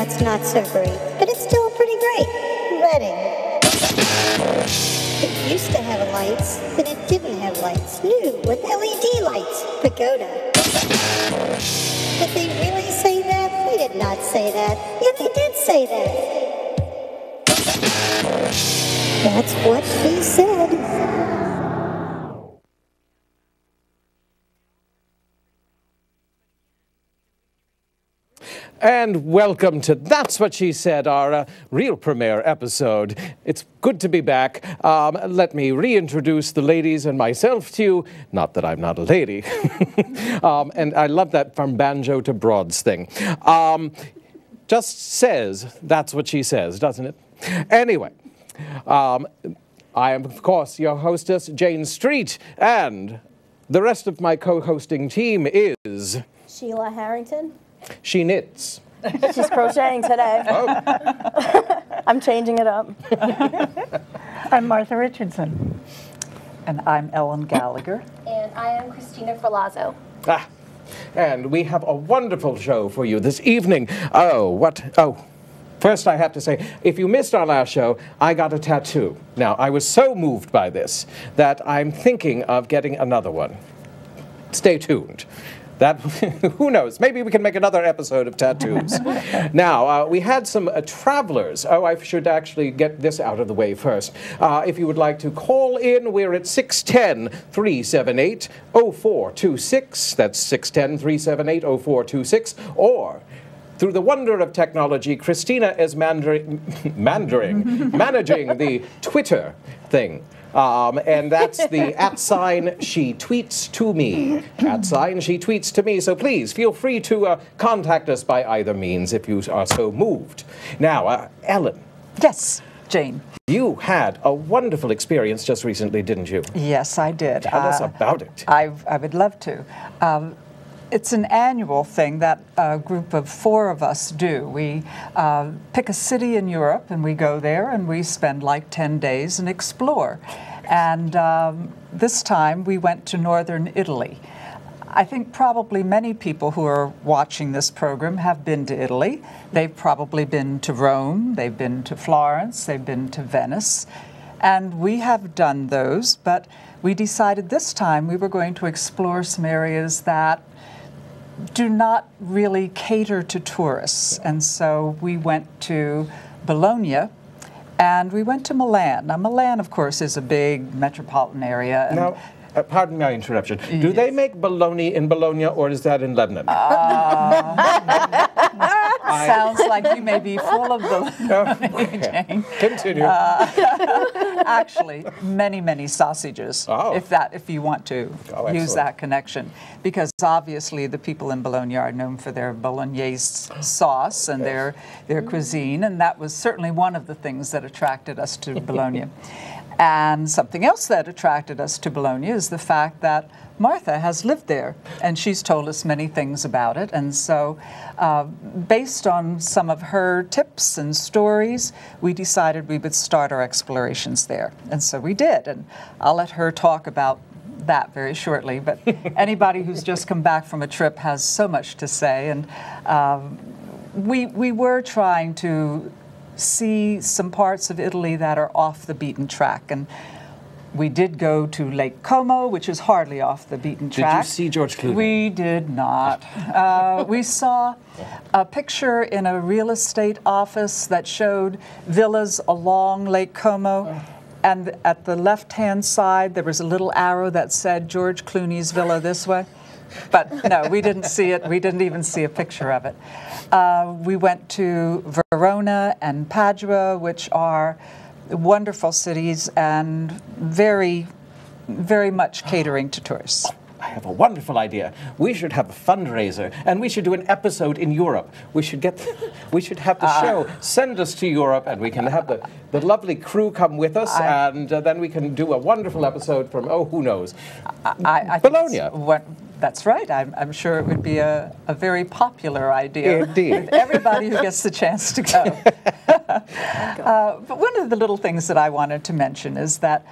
it's not so great, but it's still pretty great. Reading. It used to have lights, but it didn't have lights. New, with LED lights. Pagoda. Did they really say that? They did not say that. Yeah, they did say that. That's what she said. And welcome to That's What She Said, our real premiere episode. It's good to be back. Let me reintroduce the ladies and myself to you. Not that I'm not a lady. And I love that from banjo to broads thing. Just says, that's what she says, doesn't it? Anyway, I am, of course, your hostess, Jane Street, and the rest of my co-hosting team is... Sheila Harrington. She knits. She's crocheting today. Oh. I'm changing it up. I'm Martha Richardson. And I'm Ellen Gallagher. And I am Christina Ferlazzo. And we have a wonderful show for you this evening. First I have to say, if you missed our last show, I got a tattoo. Now, I was so moved by this that I'm thinking of getting another one. Stay tuned. That, who knows, maybe we can make another episode of tattoos. Now, we had some travelers. Oh, I should actually get this out of the way first. If you would like to call in, we're at 610-378-0426. That's 610-378-0426. Or, through the wonder of technology, Christina is managing the Twitter thing. And that's the @ she tweets to me. @ she tweets to me. So please feel free to contact us by either means if you are so moved. Now, Ellen. Yes, Jane. You had a wonderful experience just recently, didn't you? Yes, I did. Tell us about it. I would love to. It's an annual thing that a group of 4 of us do. We pick a city in Europe and we go there and we spend like 10 days and explore. And this time we went to northern Italy. I think probably many people who are watching this program have been to Italy. They've probably been to Rome, they've been to Florence, they've been to Venice. And we have done those, but we decided this time we were going to explore some areas that do not really cater to tourists. And so we went to Bologna and we went to Milan. Now, Milan, of course, is a big metropolitan area. And now, pardon my interruption. Do they make bologna in Bologna, or is that in Lebanon? Sounds like you may be full of bologna, Jane. Continue. Actually, many, many sausages, if you want to use that connection. Because obviously the people in Bologna are known for their bolognese sauce and their cuisine, and that was certainly one of the things that attracted us to Bologna. And something else that attracted us to Bologna is the fact that Martha has lived there, and she's told us many things about it. And so, based on some of her tips and stories, we decided we would start our explorations there. And so we did, and I'll let her talk about that very shortly. But anybody who's just come back from a trip has so much to say, and we were trying to see some parts of Italy that are off the beaten track. And we did go to Lake Como, which is hardly off the beaten track. Did you see George Clooney? We did not. We saw a picture in a real estate office that showed villas along Lake Como. And at the left-hand side, there was a little arrow that said George Clooney's villa this way. But no, we didn't see it. We didn't even see a picture of it. We went to Verona and Padua, which are wonderful cities and very, very much catering to tourists. I have a wonderful idea. We should have a fundraiser, and we should do an episode in Europe. We should have the show send us to Europe, and we can have the lovely crew come with us, and then we can do a wonderful episode from, who knows, Bologna. That's right. I'm sure it would be a very popular idea. Indeed. With everybody who gets the chance to go. But one of the little things that I wanted to mention is that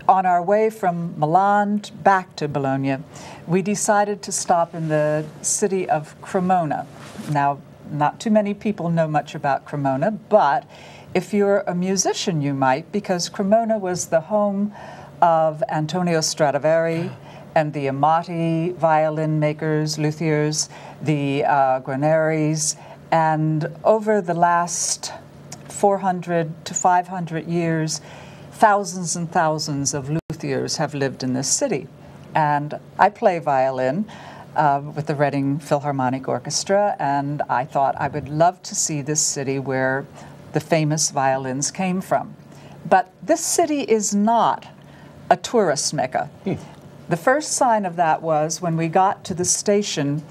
on our way from Milan back to Bologna, we decided to stop in the city of Cremona. Now, not too many people know much about Cremona, but if you're a musician, you might, because Cremona was the home of Antonio Stradivari and the Amati violin makers, luthiers, the Guarneris, and over the last 400 to 500 years, thousands and thousands of luthiers have lived in this city. And I play violin with the Reading Philharmonic Orchestra, and I thought I would love to see this city where the famous violins came from. But this city is not a tourist mecca. The first sign of that was when we got to the station,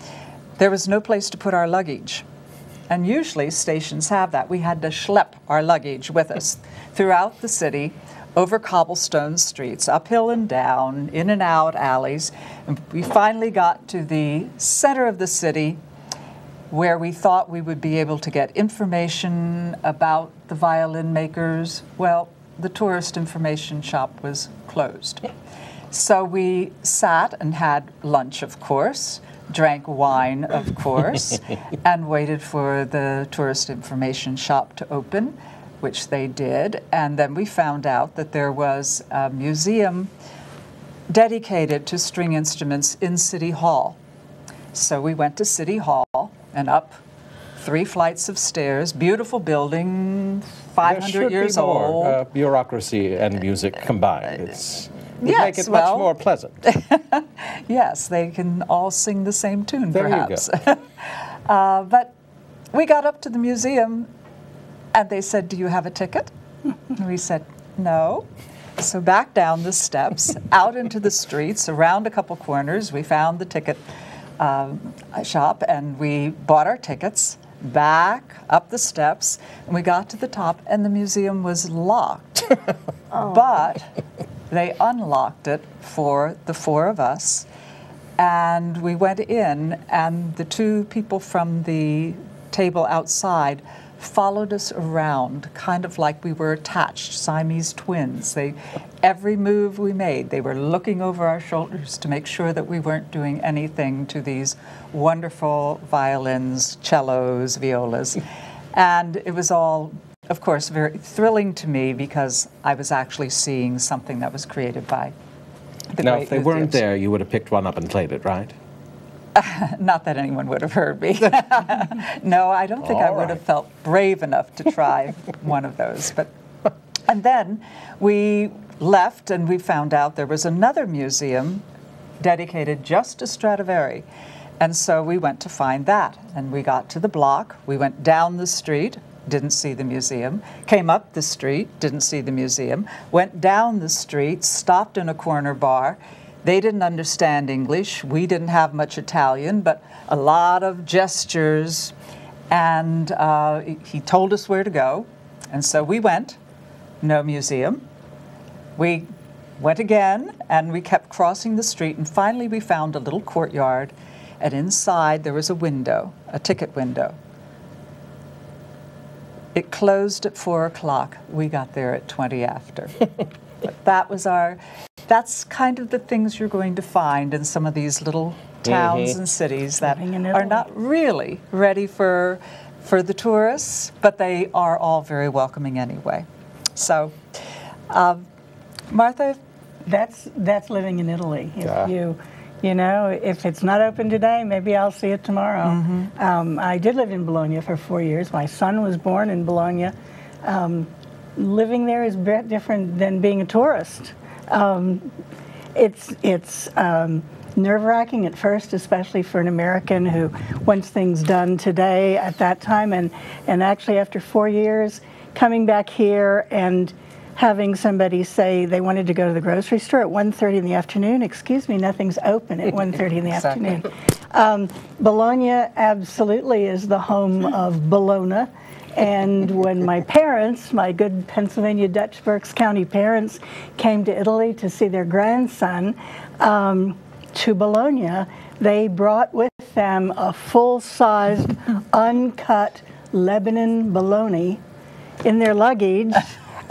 there was no place to put our luggage. And usually stations have that. We had to schlep our luggage with us throughout the city, over cobblestone streets, uphill and down, in and out alleys. And we finally got to the center of the city where we thought we would be able to get information about the violin makers. Well, the tourist information shop was closed. So we sat and had lunch, of course, drank wine, of course, and waited for the tourist information shop to open, which they did. And then we found out that there was a museum dedicated to string instruments in City Hall. So we went to City Hall and up 3 flights of stairs, beautiful building, 500 years old. More bureaucracy and music combined. It would Yes, make it much more pleasant. Yes, they can all sing the same tune, There perhaps. you go. But we got up to the museum, and they said, "Do you have a ticket?" And we said, "No." So back down the steps, out into the streets, around a couple corners, we found the ticket shop, and we bought our tickets, back up the steps, and we got to the top, and the museum was locked. But they unlocked it for the 4 of us, and we went in, and the 2 people from the table outside followed us around, kind of like we were attached, Siamese twins. Every move we made, they were looking over our shoulders to make sure that we weren't doing anything to these wonderful violins, cellos, violas. And it was all, of course, very thrilling to me because I was actually seeing something that was created by the Now, great if they weren't luthiers. there, you would have picked one up and played it, right? Not that anyone would have heard me. No, I don't think I would have felt brave enough to try one of those. And then we left and we found out there was another museum dedicated just to Stradivari. And so we went to find that. And we got to the block. We went down the street, didn't see the museum. Came up the street, didn't see the museum. Went down the street, stopped in a corner bar. They didn't understand English. We didn't have much Italian, but a lot of gestures. And he told us where to go. And so we went. No museum. We went again, and we kept crossing the street. And finally, we found a little courtyard. And inside, there was a window, a ticket window. It closed at 4 o'clock. We got there at 20 after. But that was that's kind of the things you're going to find in some of these little towns and cities that are not really ready for the tourists, but they are all very welcoming anyway. So, Martha? That's living in Italy. If you know, if it's not open today, maybe I'll see it tomorrow. I did live in Bologna for 4 years. My son was born in Bologna. Living there is a bit different than being a tourist. It's nerve-wracking at first, especially for an American who wants things done today at that time. And actually, after 4 years, coming back here and having somebody say they wanted to go to the grocery store at 1:30 in the afternoon. Excuse me, nothing's open at 1:30 in the afternoon. Bologna absolutely is the home of Bologna. And when my parents, my good Pennsylvania Dutch Berks County parents, came to Italy to see their grandson to Bologna, they brought with them a full-sized, uncut Lebanon bologna in their luggage.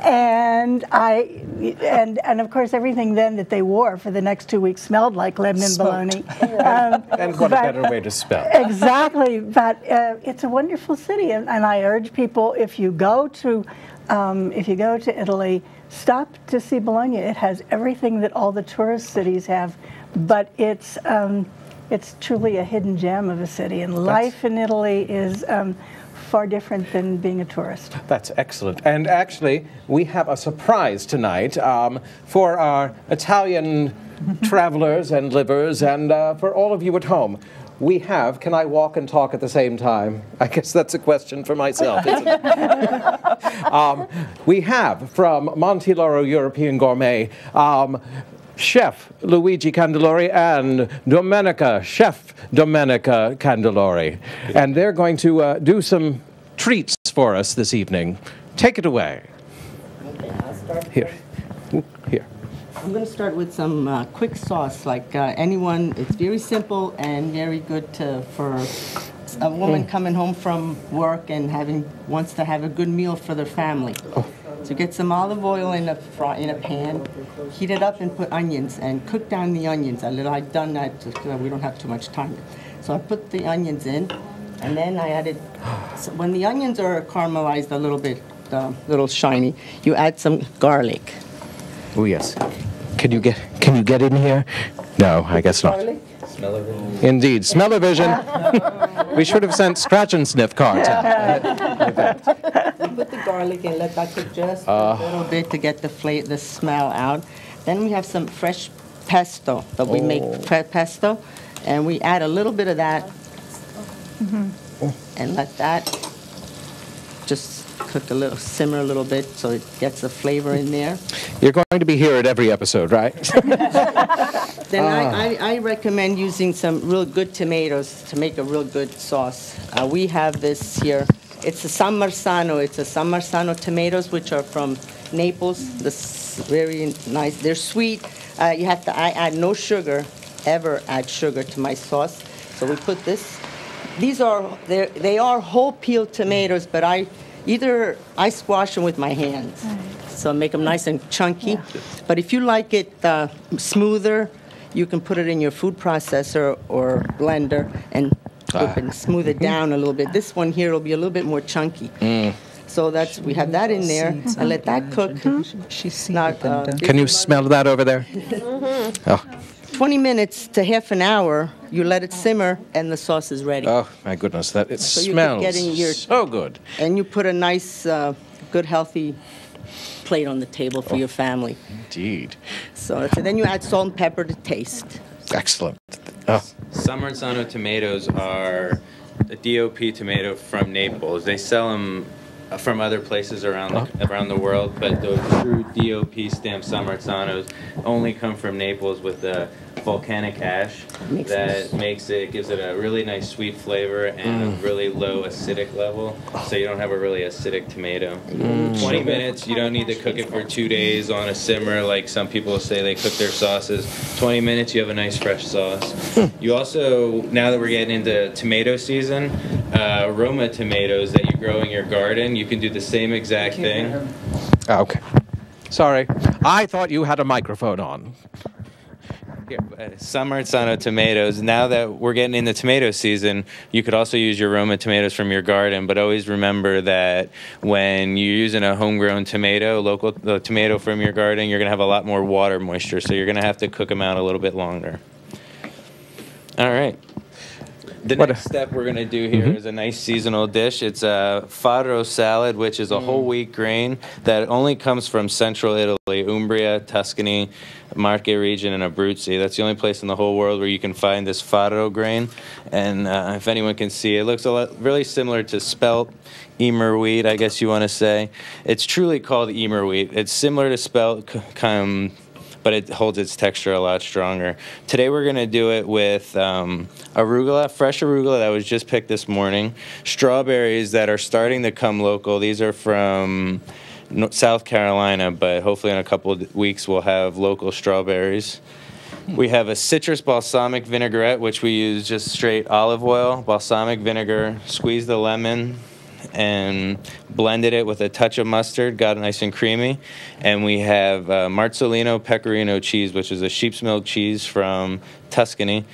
And and of course everything then that they wore for the next 2 weeks smelled like Lebanon bologna. And what a better way to spell. Exactly, but it's a wonderful city, and I urge people, if you go to Italy, stop to see Bologna. It has everything that all the tourist cities have, but it's truly a hidden gem of a city, and life in Italy is far different than being a tourist. That's excellent. And actually, we have a surprise tonight for our Italian travelers and livers, and for all of you at home. We have, can I walk and talk at the same time? I guess that's a question for myself, isn't it? We have from Monte Lauro European Gourmet, Chef Luigi Candelori and Chef Domenica Candelori. And they're going to do some treats for us this evening. Take it away. Okay, I'll start. Here. Here. I'm going to start with some quick sauce, like anyone. It's very simple and very good for a woman coming home from work and wants to have a good meal for their family. Oh. So get some olive oil in a pan, heat it up and put onions and cook down the onions a little. I've done that just because we don't have too much time. So I put the onions in, and then I added, so when the onions are caramelized a little bit, little shiny, you add some garlic. Oh yes. Can you get in here? No, I guess not. Garlic? Smell-o-vision. Indeed, smell-o-vision. We should have sent scratch and sniff cards out. Put the garlic and let that cook just a little bit to get the smell out. Then we have some fresh pesto that we make pesto, and we add a little bit of that and let that just cook a little, simmer a little bit so it gets the flavor in there. You're going to be here at every episode, right? Then I recommend using some real good tomatoes to make a real good sauce. We have this here. It's a San Marzano. It's a San Marzano tomatoes, which are from Naples. This very nice. They're sweet. I add no sugar, ever add sugar to my sauce. So we put this. They are whole peeled tomatoes, but I squash them with my hands. So I make them nice and chunky. Yeah. But if you like it smoother, you can put it in your food processor or blender and smooth it down a little bit. This one here will be a little bit more chunky. So we have that in there, and let that cook. Can you smell that over there? 20 minutes to half an hour, you let it simmer, and the sauce is ready. Oh, my goodness, smells so good. And you put a nice, good, healthy plate on the table for your family. Indeed. So then you add salt and pepper to taste. Excellent. San Marzano tomatoes are a DOP tomato from Naples. They sell them from other places around the world, but the true DOP stamped San Marzanos only come from Naples with the volcanic ash gives it a really nice sweet flavor and a really low acidic level, so you don't have a really acidic tomato. 20 minutes, you don't need to cook it for 2 days on a simmer like some people say they cook their sauces. 20 minutes, you have a nice fresh sauce. You also, now that we're getting into tomato season, Roma tomatoes that you grow in your garden, you can do the same exact thing. Okay. Sorry. I thought you had a microphone on. San Marzano tomatoes. Now that we're getting into tomato season, you could also use your Roma tomatoes from your garden, but always remember that when you're using a homegrown tomato, the tomato from your garden, you're going to have a lot more water moisture, so you're going to have to cook them out a little bit longer. All right. The next step we're going to do here is a nice seasonal dish. It's a farro salad, which is a whole wheat grain that only comes from central Italy, Umbria, Tuscany, Marche region, and Abruzzi. That's the only place in the whole world where you can find this farro grain. And if anyone can see, it looks really similar to spelt, Emer wheat, I guess you want to say. It's truly called Emer wheat. It's similar to spelt, but it holds its texture a lot stronger. Today we're going to do it with arugula, fresh arugula that was just picked this morning, strawberries that are starting to come local. These are from South Carolina, but hopefully in a couple of weeks we'll have local strawberries. We have a citrus balsamic vinaigrette, which we use just straight olive oil, balsamic vinegar, squeeze the lemon, and blended it with a touch of mustard, got it nice and creamy. And we have Marzolino Pecorino cheese, which is a sheep's milk cheese from Tuscany,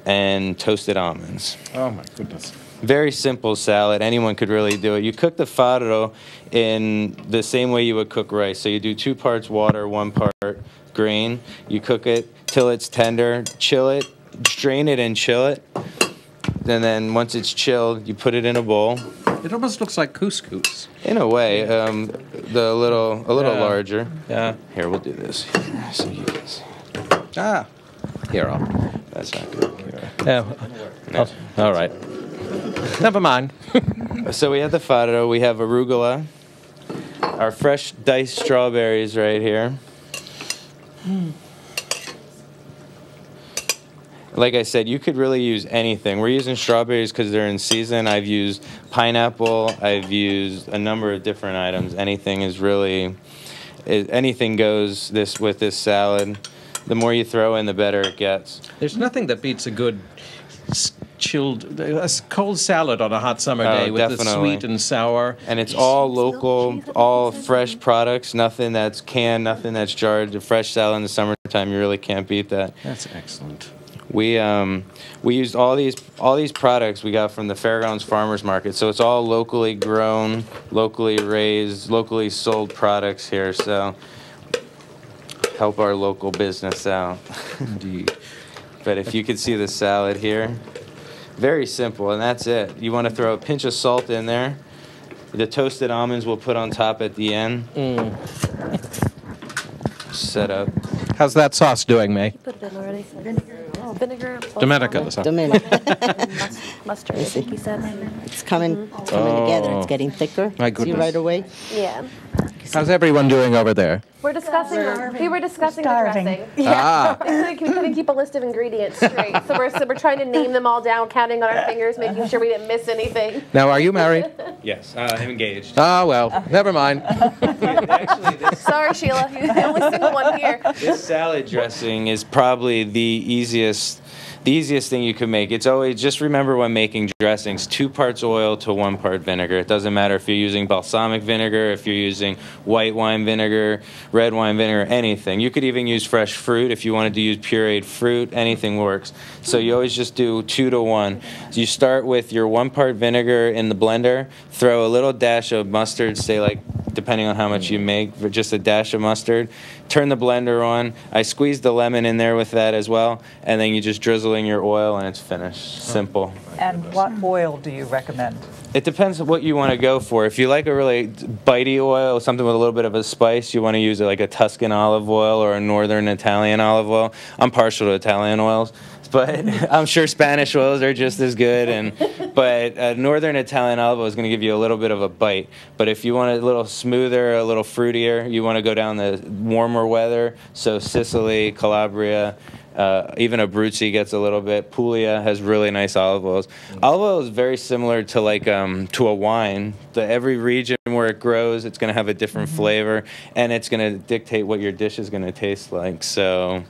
and toasted almonds. Oh my goodness. Very simple salad. Anyone could really do it. You cook the farro in the same way you would cook rice. So you do 2 parts water, 1 part grain. You cook it till it's tender, chill it, strain it and chill it. And then once it's chilled, you put it in a bowl. It almost looks like couscous. In a way, a little larger. Yeah. Here, we'll do this. So you can see. Ah. Here, That's not good. yeah. No. All right. Never mind. So we have the farro, we have arugula, our fresh diced strawberries right here. Like I said, you could really use anything. We're using strawberries because they're in season. I've used pineapple. I've used a number of different items. Anything is really, anything goes with this salad. The more you throw in, the better it gets. There's nothing that beats a good cold salad on a hot summer day with the sweet and sour. And it's all local, all fresh products. Nothing that's canned, nothing that's jarred. The fresh salad in the summertime, you really can't beat that. That's excellent. We used all these products we got from the Fairgrounds Farmers Market. So it's all locally grown, locally raised, locally sold products here. So help our local business out. Indeed. But if you could see the salad here, very simple, and that's it. You want to throw a pinch of salt in there. The toasted almonds we'll put on top at the end. Set up. How's that sauce doing, May? Put it in already. Vinegar. Dominica. Mustard, I think you said. It's coming together. It's getting thicker. My See goodness. right away. Yeah. How's everyone doing over there? We were discussing the dressing. Ah. We couldn't keep a list of ingredients straight, so we're trying to name them all down, counting on our fingers, making sure we didn't miss anything. Now, are you married? Yes, I'm engaged. Ah, well, never mind. Actually, Sorry, Sheila, you're the only single one here. this salad dressing is probably the easiest thing you can make. It's always, just remember when making dressings, 2 parts oil to 1 part vinegar. It doesn't matter if you're using balsamic vinegar, if you're using white wine vinegar, red wine vinegar, anything. You could even use fresh fruit if you wanted to use pureed fruit. Anything works. So you always just do 2 to 1. So you start with your 1 part vinegar in the blender, throw a little dash of mustard, say like, depending on how much you make, for just a dash of mustard. Turn the blender on. I squeeze the lemon in there with that as well, and then you just drizzle in your oil and it's finished. Simple. And what oil do you recommend? It depends on what you want to go for. If you like a really bitey oil, something with a little bit of a spice, you want to use like a Tuscan olive oil or a northern Italian olive oil. I'm partial to Italian oils, but I'm sure Spanish oils are just as good. But northern Italian olive oil is going to give you a little bit of a bite. But if you want it a little smoother, a little fruitier, you want to go down the warmer weather. So Sicily, Calabria, even Abruzzi gets a little bit. Puglia has really nice olive oils. Olive oil is very similar to like to a wine. Every region where it grows, it's going to have a different flavor, and it's going to dictate what your dish is going to taste like. So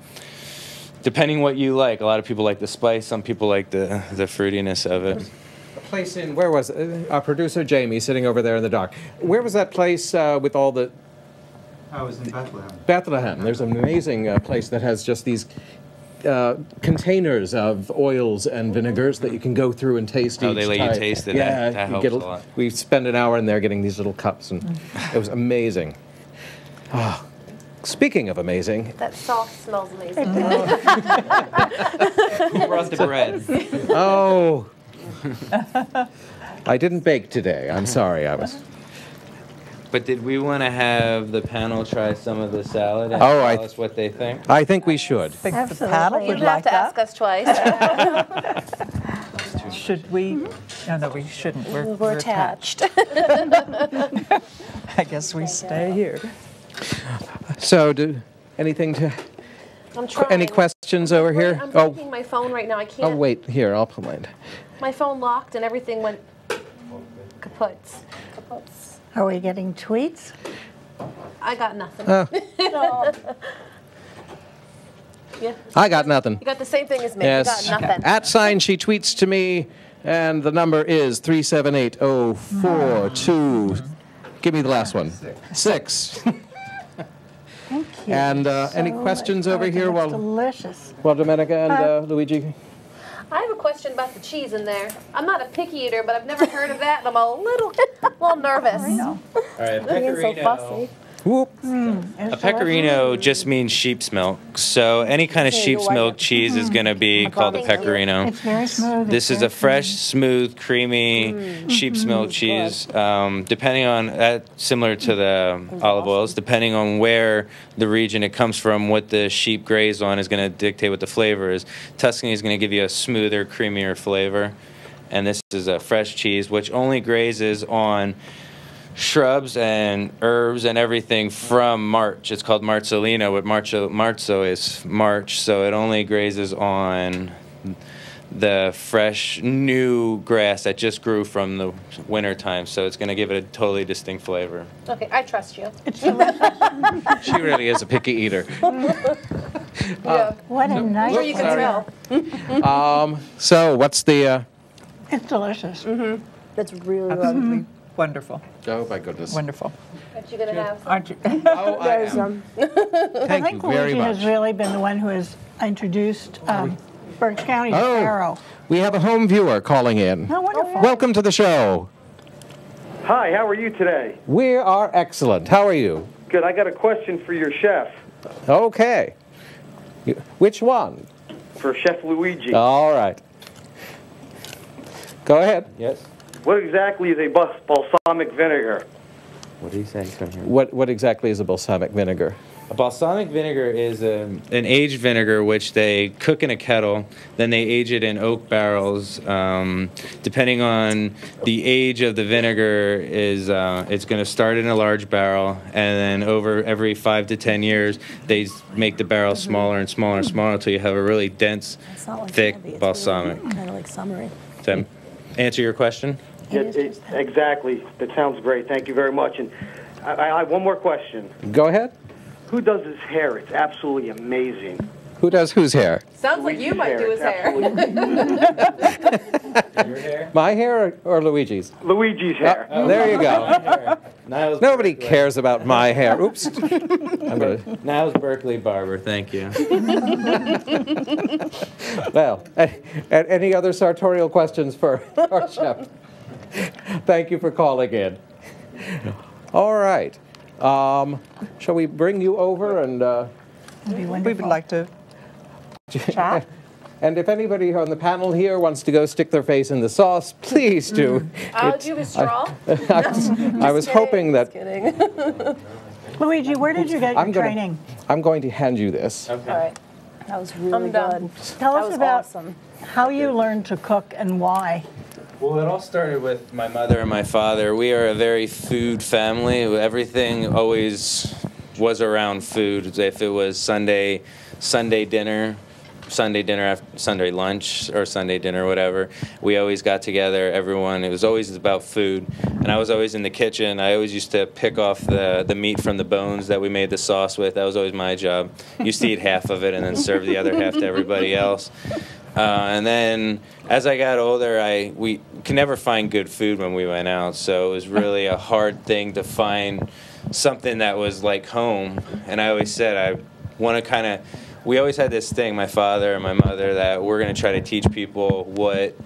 depending what you like, a lot of people like the spice. Some people like the fruitiness of it. A place in, where was our producer Jamie sitting over there in the dock? Where was that place with all the? I was in Bethlehem. Bethlehem. There's an amazing place that has just these containers of oils and vinegars that you can go through and taste each they let you time. taste it. Yeah, that you helps get a lot. We spend an hour in there getting these little cups, and it was amazing. Oh, speaking of amazing. That sauce smells amazing. Who brought the bread? Oh. I didn't bake today. I'm sorry. I was. But did we want to have the panel try some of the salad and tell us what they think? I think we should. The panel You would don't have like to that. ask us twice. Should we? No, we shouldn't. We're attached. I guess we stay here. So, any questions over here? I'm taking my phone right now. I can't. Oh, wait. Here, I'll put mine. My phone locked and everything went kaputs. Are we getting tweets? I got nothing. Yeah. I got nothing. You got the same thing as me. Yes. You got nothing. @ she tweets to me. And the number is 378-042. Give me the last one. 6. Thank you. And any questions over here? Well, delicious. Well, Domenica and Luigi? I have a question about the cheese in there. I'm not a picky eater, but I've never heard of that, and I'm a little nervous. I know. All right, Being so fussy. Whoop. A pecorino just means sheep's milk. So any kind of sheep's milk cheese is going to be called a pecorino. It's very smooth. This is a fresh, smooth, creamy sheep's milk cheese. Depending on, similar to the olive oils, depending on where the region it comes from, what the sheep graze on is going to dictate what the flavor is. Tuscany is going to give you a smoother, creamier flavor. And this is a fresh cheese, which only grazes on shrubs and herbs and everything from March. It's called Marzolino, but Marzo is March, so it only grazes on the fresh, new grass that just grew from the winter time, so it's going to give it a totally distinct flavor. Okay, I trust you. She really is a picky eater. Yeah. What a nice. Sure you can tell. So what's the... It's delicious. That's really Absolutely lovely. wonderful. Oh, my goodness. Wonderful. Aren't you going to have some? Aren't you? Oh, I There's am. I Thank you think very Luigi much. has really been the one who has introduced Berks County to Oh. Faro. We have a home viewer calling in. Oh, wonderful. Welcome to the show. Hi, how are you today? We are excellent. How are you? Good. I got a question for your chef, Okay. Which one? for Chef Luigi. All right. Go ahead. Yes? What exactly is a balsamic vinegar? What do you say? What exactly is a balsamic vinegar? A balsamic vinegar is an aged vinegar which they cook in a kettle, then they age it in oak barrels. Depending on the age of the vinegar, it's going to start in a large barrel, and then over every 5 to 10 years, they make the barrel smaller and smaller and smaller until you have a really dense, It's not like thick heavy, it's balsamic. Really kind of like summery. To answer your question? Yeah, exactly. That sounds great. Thank you very much. And I have one more question. Go ahead. Who does his hair? It's absolutely amazing. Who does whose hair? Sounds like you might do his hair. Your hair? My hair or Luigi's? Luigi's hair. There you go. Nobody cares about my hair. Oops. I'm gonna... Niles Berkeley Barber, thank you. Well, any other sartorial questions for our chef? Thank you for calling in. All right. Shall we bring you over and... That'd be We would like to chat. And if anybody on the panel here wants to go stick their face in the sauce, please do. I'll do a straw. I was hoping that... Kidding. Luigi, where did you get your training? I'm going to hand you this. Okay. All right. That was really I'm done. good. Tell That us was about awesome. how you learned to cook and why. Well, it all started with my mother and my father. We are a very food family. Everything always was around food. If it was Sunday dinner, Sunday lunch, or Sunday dinner, whatever, we always got together, everyone. It was always about food. And I was always in the kitchen. I always used to pick off the meat from the bones that we made the sauce with. That was always my job. Used to eat half of it and then serve the other half to everybody else. And then as I got older, we could never find good food when we went out, so it was really a hard thing to find something that was like home. And I always said I want to kind of, we always had this thing, my father and my mother, that we're going to try to teach people what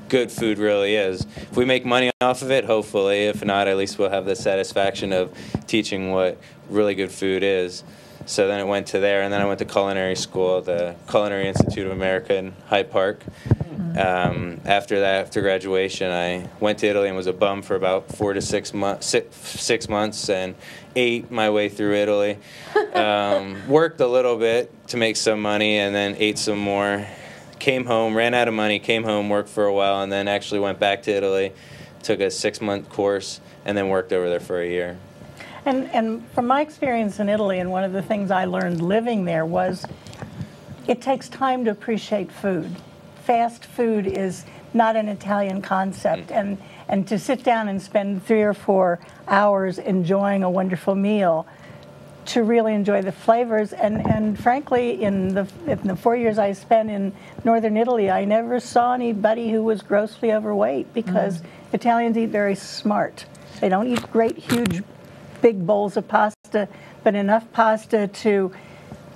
good food really is. If we make money off of it, hopefully. If not, at least we'll have the satisfaction of teaching what really good food is. So then it went to there, and then I went to culinary school, the Culinary Institute of America in Hyde Park. After that, after graduation, I went to Italy and was a bum for about 4 to 6 months, and ate my way through Italy. Worked a little bit to make some money, and then ate some more. Came home, ran out of money, came home, worked for a while, and then actually went back to Italy, took a 6-month course, and then worked over there for a year. And from my experience in Italy, and one of the things I learned living there was it takes time to appreciate food. Fast food is not an Italian concept, and to sit down and spend 3 or 4 hours enjoying a wonderful meal to really enjoy the flavors. And frankly, in the 4 years I spent in northern Italy, I never saw anybody who was grossly overweight, because Italians eat very smart. They don't eat great, huge, big bowls of pasta, but enough pasta to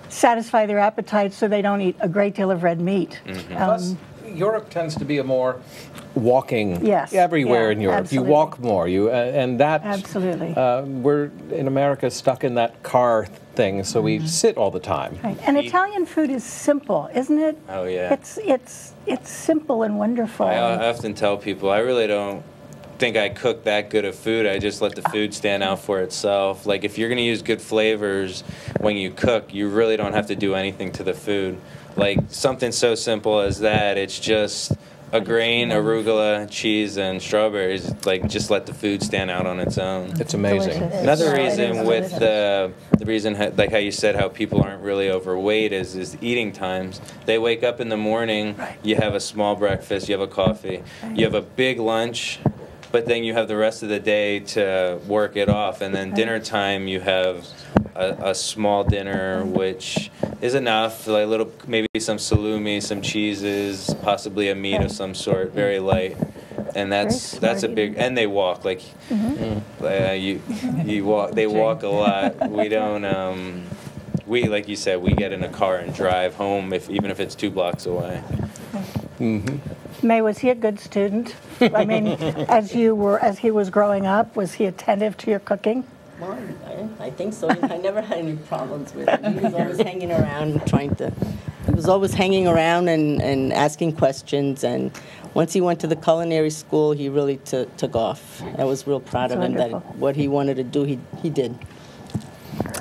satisfy their appetite so they don't eat a great deal of red meat. Plus, Europe tends to be a more walking Yes, everywhere yeah, in Europe. absolutely. You walk more, and that Absolutely. We're in America stuck in that car thing, so we sit all the time. Right. And Italian food is simple, isn't it? Oh, yeah. It's simple and wonderful. I often tell people I really don't think I cook that good of food. I just let the food stand out for itself. Like, if you're going to use good flavors when you cook, you really don't have to do anything to the food. Like, something so simple as that, it's just a grain, arugula, cheese, and strawberries. Like, just let the food stand out on its own. It's amazing. Delicious. Another Yeah, reason with the reason, like how you said, how people aren't really overweight is eating times. They wake up in the morning, you have a small breakfast, you have a coffee, you have a big lunch, but then you have the rest of the day to work it off, and then dinner time you have a small dinner, which is enough, like maybe some salumi, some cheeses, possibly a meat of some sort, very light. And that's a big, and they walk, like you walk, they walk a lot. We don't like you said, we get in a car and drive home even if it's 2 blocks away. May, was he a good student? I mean, as he was growing up, was he attentive to your cooking? Well, I think so. I never had any problems with him. He was always hanging around and asking questions. And once he went to the culinary school, he really took off. I was real proud of him that what he wanted to do, he did.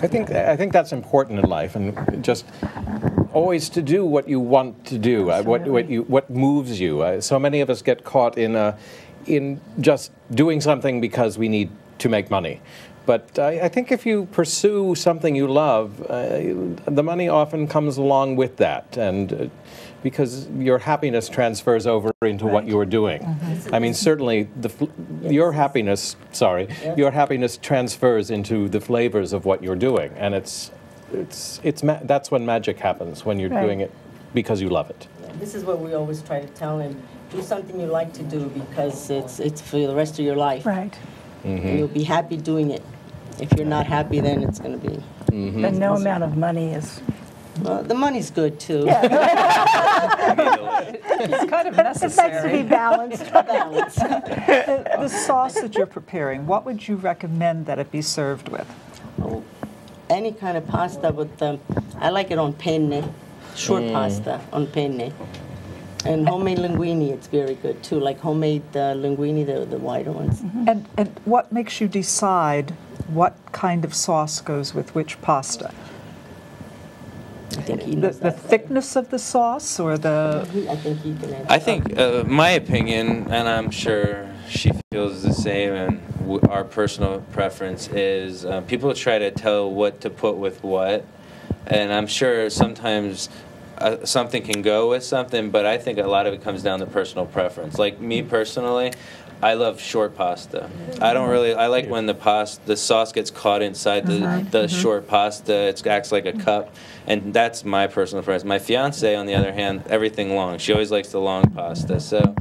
I think that's important in life, and just always to do what you want to do, what moves you. So many of us get caught in just doing something because we need to make money. But I think if you pursue something you love, the money often comes along with that, and because your happiness transfers over into what you are doing. I mean, certainly your happiness transfers into the flavors of what you're doing, and that's when magic happens, when you're doing it because you love it. Yeah, this is what we always try to tell him: do something you like to do, because it's for the rest of your life. Right. And you'll be happy doing it. If you're not happy, then it's going to be. And no amount of money is. Well, the money's good too. Yeah. It's kind of necessary. It's nice to be balanced. The sauce that you're preparing, what would you recommend that it be served with? Oh, any kind of pasta with I like it on penne, short pasta on penne. And homemade linguine, it's very good too, like homemade linguine, the wider ones. And what makes you decide what kind of sauce goes with which pasta? I think he knows the thickness of the sauce, or the... I think he can answer. I think, my opinion, and I'm sure she feels the same, and our personal preference is people try to tell what to put with what, and I'm sure sometimes something can go with something, but I think a lot of it comes down to personal preference. Like me personally, I love short pasta. I like when the sauce gets caught inside the short pasta. It acts like a cup, and that's my personal preference. My fiance, on the other hand, everything long. She always likes the long pasta. So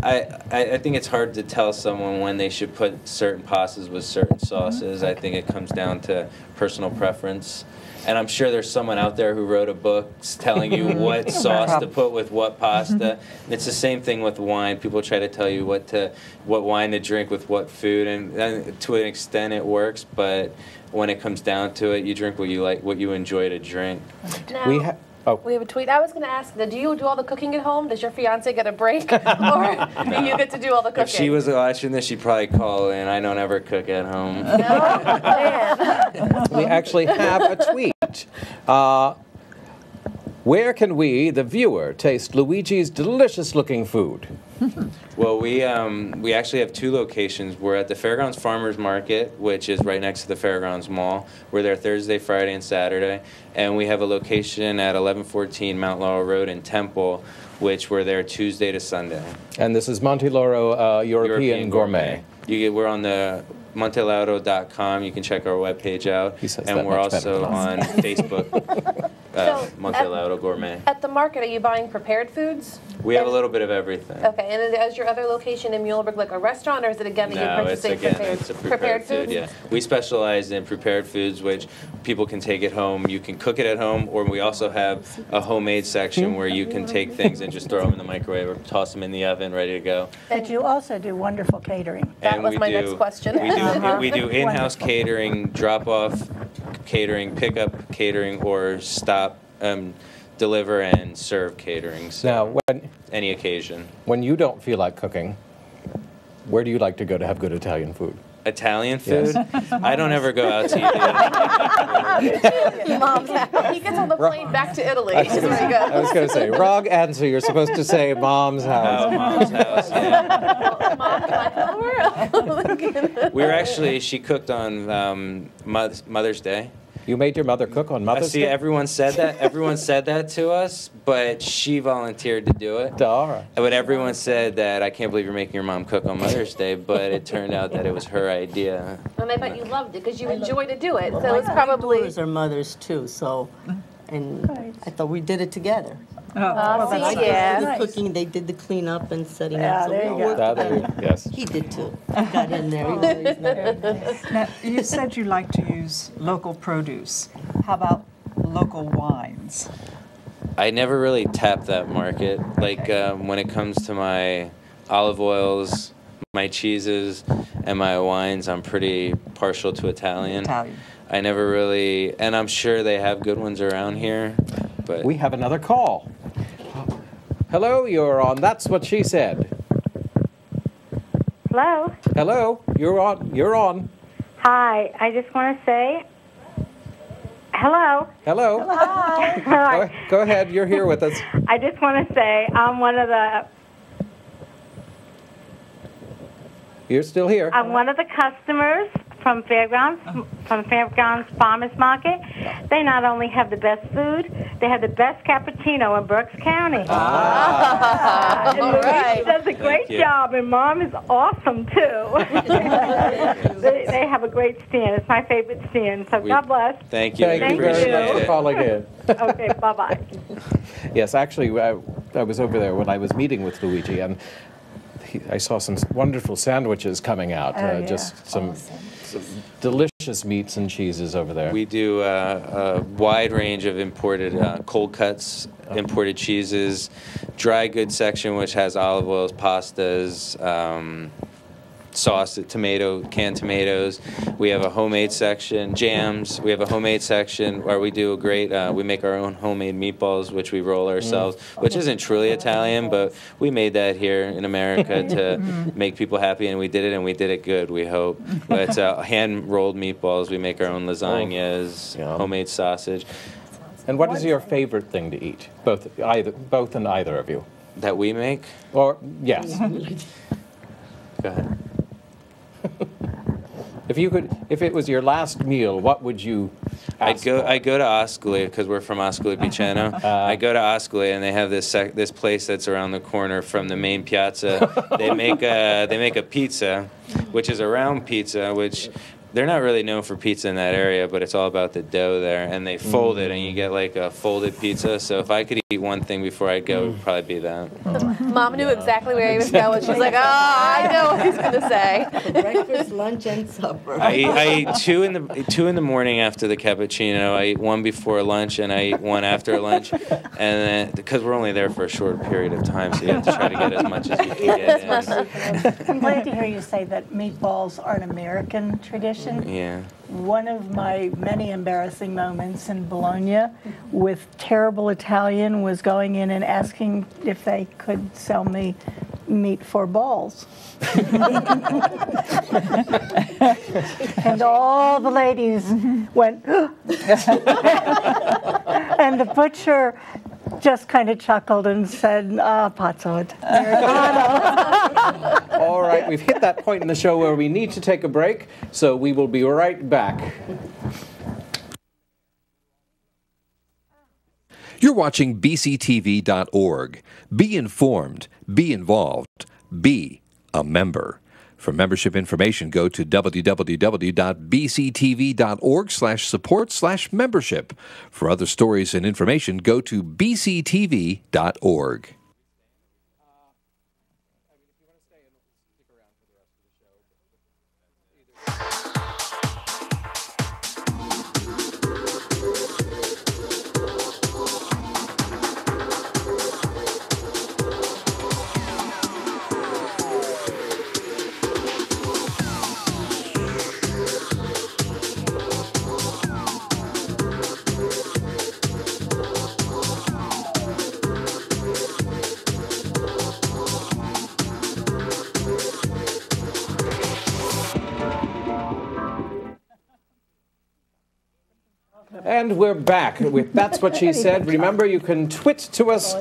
I think it's hard to tell someone when they should put certain pastas with certain sauces. I think it comes down to personal preference. And I'm sure there's someone out there who wrote a book telling you what sauce to put with what pasta. And it's the same thing with wine. People try to tell you what wine to drink with what food, and to an extent it works. But when it comes down to it, you drink what you like, what you enjoy to drink. Now, we have a tweet. I was going to ask, do you do all the cooking at home? Does your fiance get a break, or do you get to do all the cooking? If she was watching this, she'd probably call in. I don't ever cook at home. No? Man. We actually have a tweet. Where can we, the viewer, taste Luigi's delicious-looking food? Well, we actually have 2 locations. We're at the Fairgrounds Farmers Market, which is right next to the Fairgrounds Mall. We're there Thursday, Friday, and Saturday. And we have a location at 1114 Mount Laurel Road in Temple, which we're there Tuesday to Sunday. And this is Monte Lauro European Gourmet. We're on the montelauro.com. You can check our webpage out. And we're also on Facebook, Monte Lauro Gourmet. At the market, are you buying prepared foods? We have a little bit of everything. Okay, and is your other location in Muhlenberg like a restaurant, or is it again that you're purchasing it's a prepared food, yeah. We specialize in prepared foods, which people can take it home. You can cook it at home, or we also have a homemade section where you can take things and just throw them in the microwave or toss them in the oven, ready to go. But you also do wonderful catering. That was my next question. We do in-house catering, drop-off catering, pick-up catering, or stop, deliver and serve catering. So now, any occasion. When you don't feel like cooking, where do you like to go to have good Italian food? Italian food? Yes. I don't ever go out to eat. Mom's house. He gets on the plane back to Italy. I was going to say, wrong answer. You're supposed to say mom's house. Oh, mom's house, yeah. We were actually, she cooked on Mother's Day. You made your mother cook on Mother's Day? Everyone said that. Everyone said that to us, but she volunteered to do it. All right. But everyone said that, I can't believe you're making your mom cook on Mother's Day, but it turned out that it was her idea. And I bet you loved it because you enjoy to do it. So it's probably... My are mothers too, so, and I thought we did it together. Well, I did the cooking, they did the cleanup and setting up. So there we you worked go. together. Yes. He did too. He got in there. Now, you said you like to use local produce. How about local wines? I never really tap that market. Like when it comes to my olive oils, my cheeses, and my wines, I'm pretty partial to Italian. I never really, and I'm sure they have good ones around here, but... We have another call. Hello, you're on That's What She Said. Hello? Hello, you're on. You're on. Hi, I just want to say, hello? Hello. Hi. Go ahead, you're here with us. I just want to say I'm one of the... You're still here. I'm one of the customers from Fairgrounds Farmers Market. They not only have the best food, they have the best cappuccino in Berks County. And Luigi does a great job, and Mom is awesome, too. they have a great stand. It's my favorite stand, so God bless. Thank you. Thank you very much for calling in. Okay, bye-bye. Yes, actually, I was over there when I was meeting with Luigi, and I saw some wonderful sandwiches coming out. Just some delicious meats and cheeses over there. We do a wide range of imported cold cuts, imported cheeses, dry goods section, which has olive oils, pastas, sauce, canned tomatoes. We have a homemade section, jams. We have a homemade section where we do a great, we make our own homemade meatballs, which we roll ourselves, which isn't truly Italian, but we made that here in America to make people happy, and we did it good, we hope. But it's hand-rolled meatballs. We make our own lasagnas, homemade sausage. And what is your favorite thing to eat? Both and either of you. That we make? Or, yes. Go ahead. If it was your last meal, what would you ask for? I go to Ascoli because we're from Ascoli Piceno. I go to Ascoli, and they have this place that's around the corner from the main piazza. They make a pizza, which is a round pizza, which they're not really known for pizza in that area, but it's all about the dough there, and they fold it, and you get like a folded pizza. So if I could eat one thing before I go, it would probably be that. Mom knew exactly where he was going. She's like, oh, I know what he's going to say. Breakfast, lunch, and supper. I eat two in the morning after the cappuccino. I eat one before lunch, and I eat one after lunch. And then, because we're only there for a short period of time, so you have to try to get as much as you can get in. I'm glad to hear you say that meatballs are an American tradition. Yeah. One of my many embarrassing moments in Bologna with terrible Italian was going in and asking if they could sell me meat for balls. And all the ladies went, and the butcher just kind of chuckled and said, pazzo, Americano. All right, we've hit that point in the show where we need to take a break, so we will be right back. You're watching BCTV.org. Be informed, be involved, be a member. For membership information, go to www.bctv.org/support/membership. For other stories and information, go to bctv.org. And we're back with That's What She Said. Remember, you can Twitter to us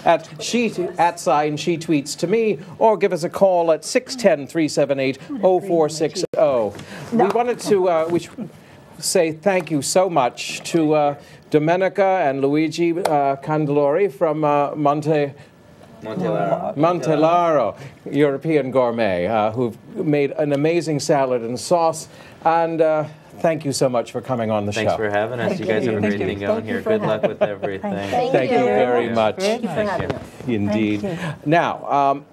at she tweets to me, or give us a call at 610-378-0460. We wanted to say thank you so much to Domenica and Luigi Candelori from Monte Lauro European Gourmet, who've made an amazing salad and sauce. And thank you so much for coming on the show. Thanks for having us. You guys have a great thing going here. Good luck with everything. Thank you very much. Thank you for having us. Indeed. Now,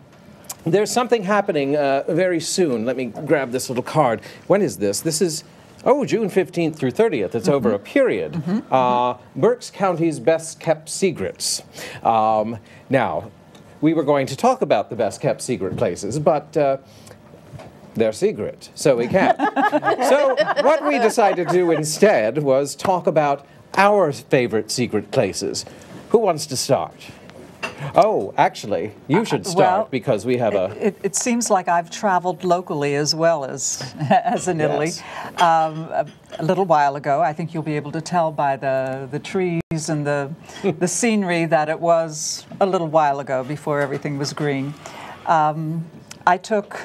there's something happening very soon. Let me grab this little card. When is this? This is, June 15th through 30th. It's over a period. Berks County's Best Kept Secrets. Now, we were going to talk about the best kept secret places, but they're secret, so we can't. So what we decided to do instead was talk about our favorite secret places. Who wants to start? Oh, actually, you should start, because we have It seems like I've traveled locally as well as in Italy. Yes. A little while ago, I think you'll be able to tell by the trees and the scenery that it was a little while ago before everything was green. I took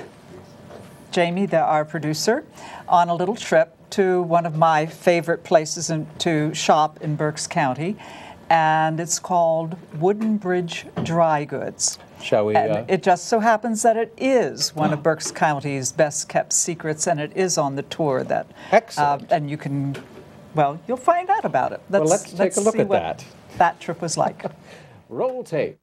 Jamie, our producer, on a little trip to one of my favorite places to shop in Berks County, and it's called Wooden Bridge Dry Goods. Shall we? And it just so happens that it is one of Berks County's best kept secrets, and it is on the tour that. Excellent. And you can, you'll find out about it. Let's take a look at that. That trip was like. Roll tape.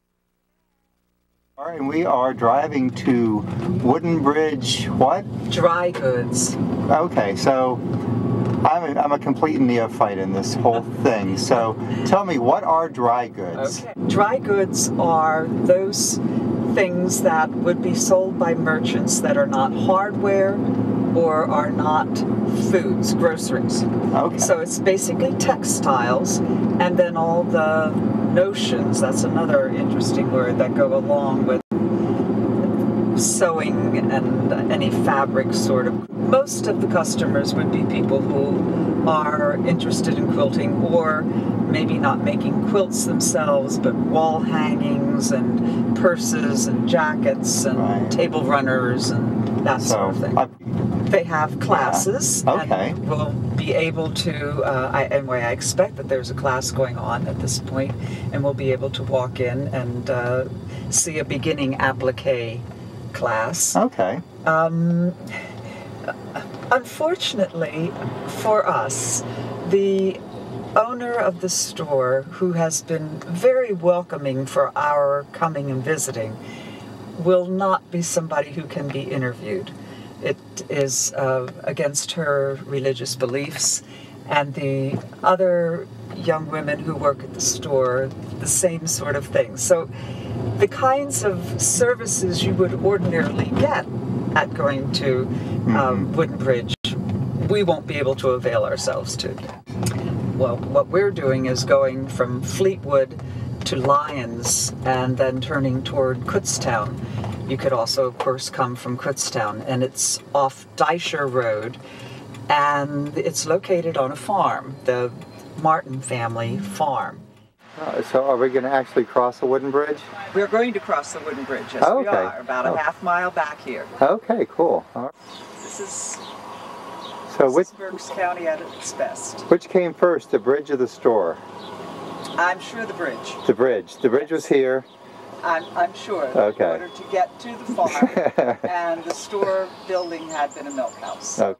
All right, and we are driving to Wooden Bridge, what? Dry Goods. Okay, so I'm a complete neophyte in this whole thing. So tell me, what are dry goods? Okay. Dry goods are those things that would be sold by merchants that are not hardware or are not foods, groceries. Okay. So it's basically textiles, and then all the notions, that's another interesting word, that go along with sewing and any fabric sort of. Most of the customers would be people who are interested in quilting, or maybe not making quilts themselves, but wall hangings and purses and jackets and table runners and that sort of thing. They have classes, and we'll be able to, I expect that there's a class going on at this point, and we'll be able to walk in and see a beginning applique class. Okay. Unfortunately for us, the owner of the store, who has been very welcoming for our coming and visiting, will not be somebody who can be interviewed. It is against her religious beliefs, and the other young women who work at the store, the same sort of thing. So the kinds of services you would ordinarily get at going to Wooden Bridge, we won't be able to avail ourselves to. Well, what we're doing is going from Fleetwood to Lyons and then turning toward Kutztown. You could also, of course, come from Kutztown, and it's off Dysher Road, and it's located on a farm, the Martin family farm. So are we going to actually cross the wooden bridge? We're going to cross the wooden bridge, yes, we are, about a half mile back here. Okay, cool. All right. This is Berks County at its best. Which came first, the bridge or the store? I'm sure the bridge. The bridge. The bridge was here, I'm sure. Okay. In order to get to the farm, and the store building had been a milk house. Okay.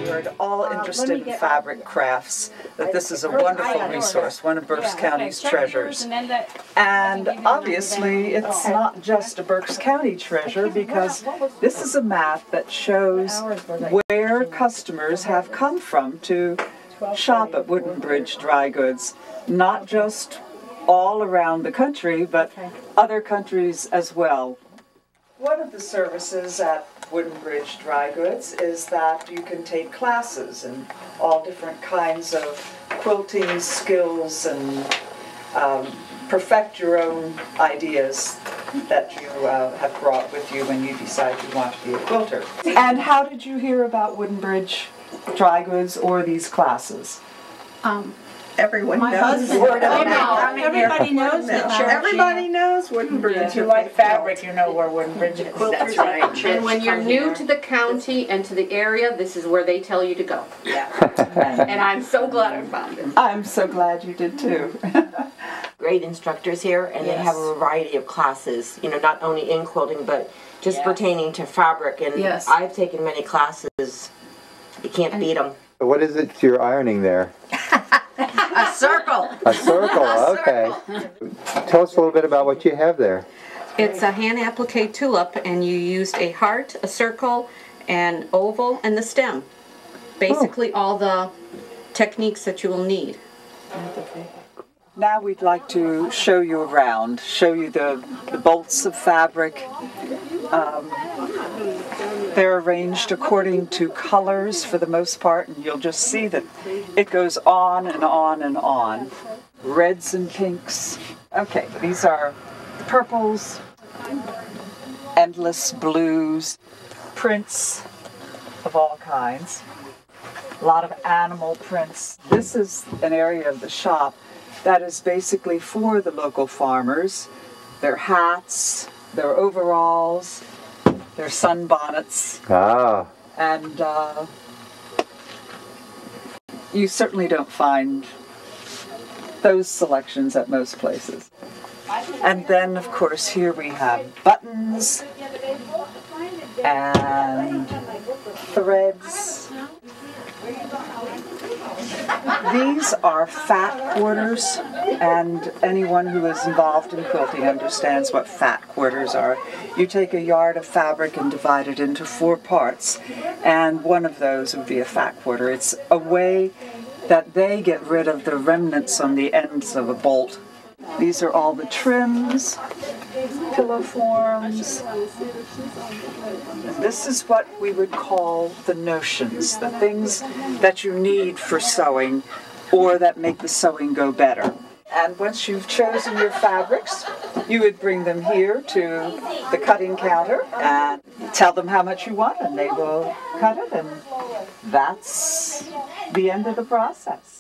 You're at all interested in fabric crafts, that this is a wonderful resource, one of Berks County's treasures. And obviously, it's not just a Berks County treasure, because this is a map that shows where customers have come from to shop at Wooden Bridge Dry Goods, not just all around the country, but other countries as well. One of the services at Wooden Bridge Dry Goods is that you can take classes in all different kinds of quilting skills and perfect your own ideas that you have brought with you when you decide you want to be a quilter. And how did you hear about Wooden Bridge Dry Goods or these classes? Everyone knows. Word of mouth. Everybody knows it. Everybody knows Wooden Bridge. If you like fabric, you know where Wooden Bridge is. That's right. And when you're new to the county and to the area, this is where they tell you to go. Yeah. And I'm so glad I found it. I'm so glad you did too. Great instructors here, and they have a variety of classes, you know, not only in quilting, but just pertaining to fabric. And I've taken many classes. You can't beat them. What is it you're ironing there? A circle. A circle, okay. Tell us a little bit about what you have there. It's a hand applique tulip, and you used a heart, a circle, an oval, and the stem. Basically all the techniques that you will need. Now we'd like to show you around, show you the bolts of fabric. They're arranged according to colors for the most part, and you'll just see that it goes on and on and on. Reds and pinks. Okay, these are purples, endless blues, prints of all kinds. A lot of animal prints. This is an area of the shop that is basically for the local farmers. Their hats, their overalls, their sunbonnets. Ah. And you certainly don't find those selections at most places. And then, of course, here we have buttons and threads. These are fat quarters, and anyone who is involved in quilting understands what fat quarters are. You take a yard of fabric and divide it into 4 parts, and one of those would be a fat quarter. It's a way that they get rid of the remnants on the ends of a bolt. These are all the trims, pillow forms. This is what we would call the notions, the things that you need for sewing or that make the sewing go better. And once you've chosen your fabrics, you would bring them here to the cutting counter and tell them how much you want, and they will cut it, and that's the end of the process.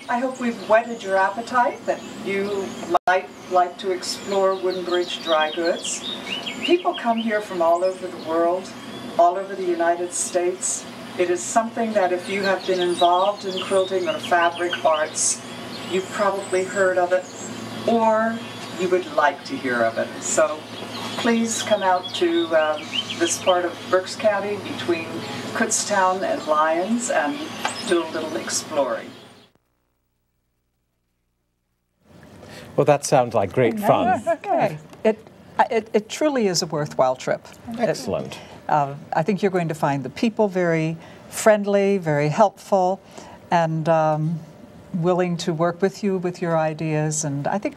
I hope we've whetted your appetite, that you might like to explore Wooden Bridge Dry Goods. People come here from all over the world, all over the United States. It is something that if you have been involved in quilting or fabric arts, you've probably heard of it, or you would like to hear of it. So please come out to this part of Berks County between Kutztown and Lyons and do a little exploring. Well, that sounds like great fun. Okay. It truly is a worthwhile trip. Excellent. I think you're going to find the people very friendly, very helpful, and willing to work with you with your ideas. And I think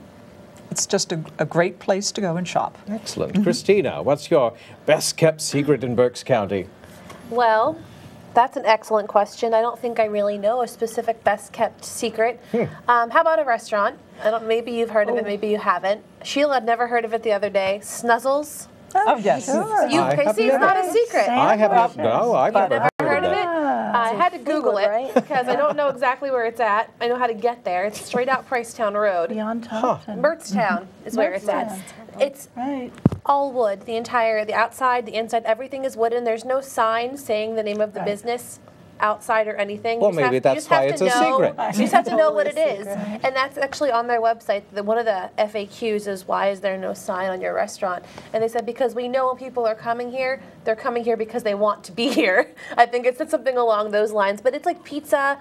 it's just a great place to go and shop. Excellent. Christina, what's your best kept secret in Berks County? Well, that's an excellent question. I don't think I really know a specific best kept secret. How about a restaurant? Maybe you've heard of it, maybe you haven't. Sheila had never heard of it the other day. Snuzzles. Oh, yes. Sure. See, it's not a secret. I haven't. No, I've never heard of it. I had to Google it because I don't know exactly where it's at. I know how to get there. It's straight out Pricetown Road. Beyond Thompson. Bertstown is where it's at. It's all wood. The outside, the inside, everything is wooden. There's no sign saying the name of the business. outside or anything. Well, maybe that's why it's a secret. You just have to know what it is. And that's actually on their website. One of the FAQs is, why is there no sign on your restaurant? And they said, because we know when people are coming here, they're coming here because they want to be here. I think it said something along those lines. But it's like pizza